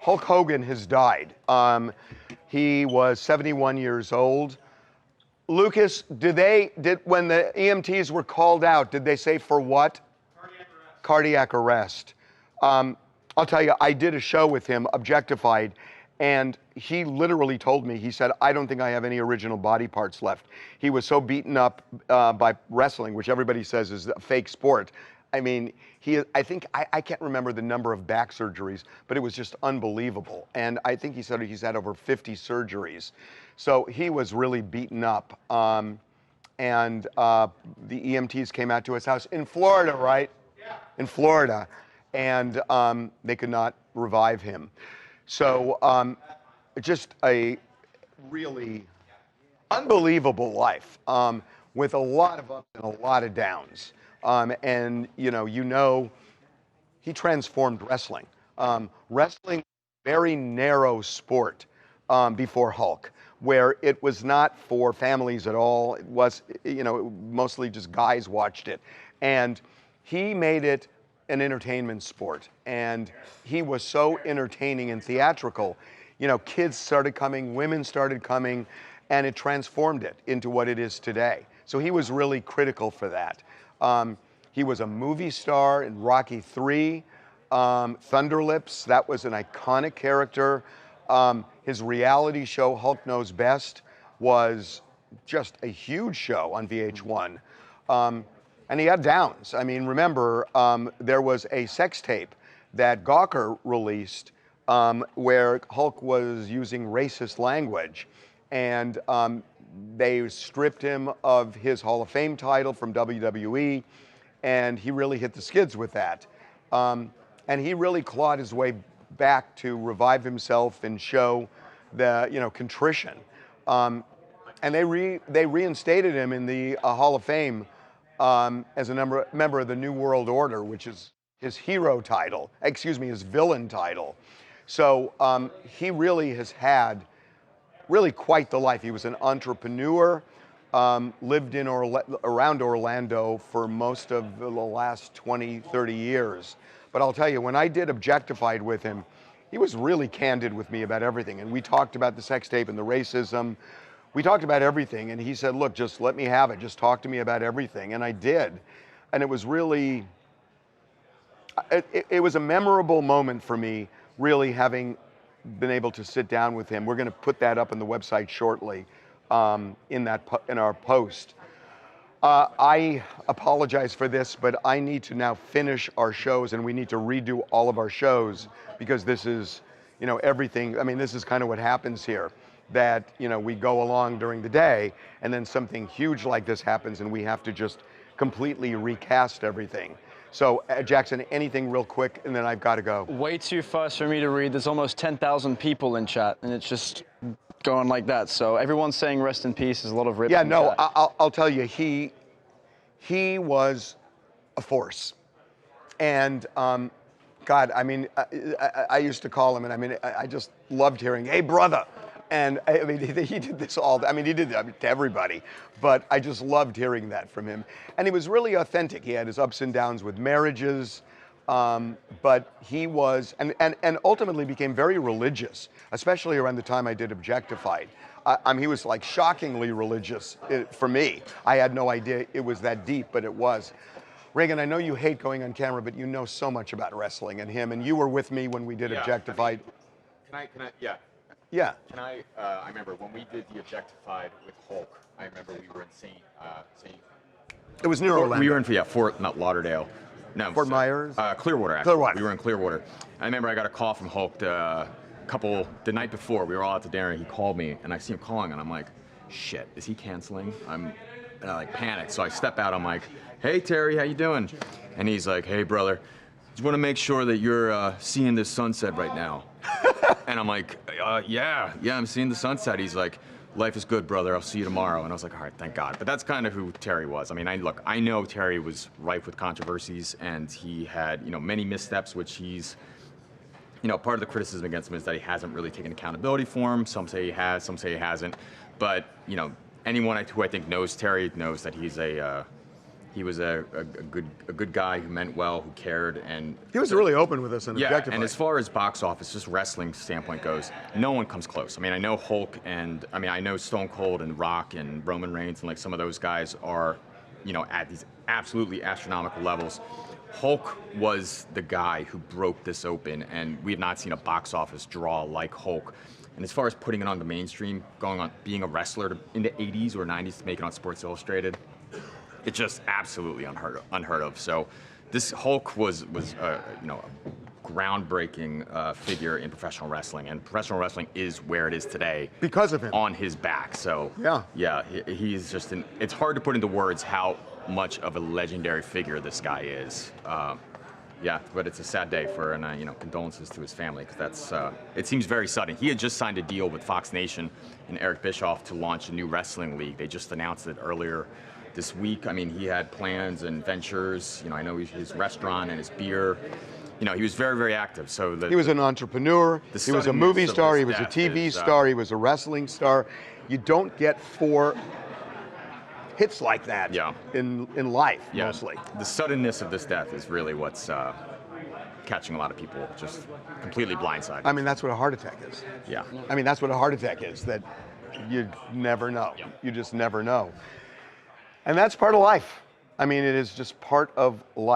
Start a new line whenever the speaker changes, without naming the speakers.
Hulk Hogan has died. He was 71 years old. Lucas, when the EMTs were called out, did they say for what? Cardiac arrest. I'll tell you, I did a show with him, Objectified, and he literally told me, he said, I don't think I have any original body parts left. He was so beaten up by wrestling, which everybody says is a fake sport. I mean, I can't remember the number of back surgeries, but it was just unbelievable. And I think he said he's had over 50 surgeries. So he was really beaten up. And the EMTs came out to his house in Florida, right? Yeah. In Florida. And they could not revive him. So just a really unbelievable life with a lot of ups and a lot of downs. And you know, he transformed wrestling. Wrestling, very narrow sport before Hulk, where it was not for families at all. It was, mostly just guys watched it. And he made it an entertainment sport. And he was so entertaining and theatrical. Kids started coming, women started coming, and it transformed it into what it is today. So he was really critical for that. He was a movie star in Rocky III, Thunderlips, that was an iconic character. His reality show, Hulk Knows Best, was just a huge show on VH1. And he had downs. I mean, remember, there was a sex tape that Gawker released where Hulk was using racist language. And they stripped him of his Hall of Fame title from WWE. And he really hit the skids with that. And he really clawed his way back to revive himself and show the, contrition. And they reinstated him in the Hall of Fame as a member of the New World Order, which is his hero title, his villain title. So he really has had quite the life. He was an entrepreneur, lived in around Orlando for most of the last 20, 30 years. But I'll tell you, when I did Objectified with him, he was really candid with me about everything. And we talked about the sex tape and the racism. We talked about everything. And he said, look, just let me have it. Just talk to me about everything. And I did. And it was really, it was a memorable moment for me, really having been able to sit down with him. We're going to put that up on the website shortly in our post. I apologize for this, but I need to now finish our shows, and we need to redo all of our shows because this is, everything. I mean, this is kind of what happens here, that, we go along during the day and then something huge like this happens and we have to just completely recast everything. So, Jackson, anything real quick, and then I've got to go.
Way too fast for me to read. There's almost 10,000 people in chat, and it's just going like that. So everyone's saying rest in peace. There's a lot of rips.
Yeah,
in
no,
chat.
I'll tell you, he was a force. And God, I mean, I used to call him, and I mean, I just loved hearing, hey, brother. And I mean, he did this he did that to everybody, but I just loved hearing that from him. And he was really authentic. He had his ups and downs with marriages, but he was, and ultimately became very religious, especially around the time I did Objectified. He was like shockingly religious for me. I had no idea it was that deep, but it was. Reagan, I know you hate going on camera, but you know so much about wrestling and him, and you were with me when we did Objectified.
Can I, yeah.
Yeah.
Can I remember when we did the Objectified with Hulk, I remember we were in St.
It was near Orlando.
We were in, Fort, not Lauderdale. No,
Fort Myers?
Clearwater, actually.
Clearwater.
We were in Clearwater. I remember I got a call from Hulk the night before. We were all at the dinner, and he called me, and I see him calling, and I'm like, shit, is he canceling? And I like panicked, so I step out, I'm like, hey, Terry, how you doing? And he's like, hey, brother, just want to make sure that you're seeing this sunset right now. And I'm like, yeah, I'm seeing the sunset. He's like, life is good, brother. I'll see you tomorrow. And I was like, all right, thank God. But that's kind of who Terry was. I mean, I know Terry was rife with controversies, and he had, many missteps, which he's, part of the criticism against him is that he hasn't really taken accountability for him. Some say he has, some say he hasn't. But, anyone who I think knows Terry knows that he's a He was a good guy who meant well, who cared, and
He was really open with us and
yeah.
objectified.
And as far as box office, just wrestling standpoint goes, no one comes close. I mean, I know Hulk, and I mean, I know Stone Cold and Rock and Roman Reigns, and like some of those guys are, you know, at these absolutely astronomical levels. Hulk was the guy who broke this open, and we have not seen a box office draw like Hulk. And as far as putting it on the mainstream, going on being a wrestler in the 80s or 90s to make it on Sports Illustrated, it's just absolutely unheard of. So this Hulk was you know, a groundbreaking figure in professional wrestling, and professional wrestling is where it is today
because of him.
on his back. So
yeah,
he's just it's hard to put into words how much of a legendary figure this guy is. Yeah, but it's a sad day for, and you know, condolences to his family, because that's it seems very sudden. He had just signed a deal with Fox Nation and Eric Bischoff to launch a new wrestling league. They just announced it earlier this week. I mean, he had plans and ventures. You know, I know his restaurant and his beer. You know, he was very, very active. So
he was an entrepreneur. He was a movie star. He was a TV star. He was a wrestling star. You don't get 4 hits like that in life, mostly.
The suddenness of this death is really what's catching a lot of people just completely blindsided.
I mean, that's what a heart attack is.
Yeah.
I mean, that's what a heart attack is, that you never know. You just never know. And that's part of life. I mean, it is just part of life.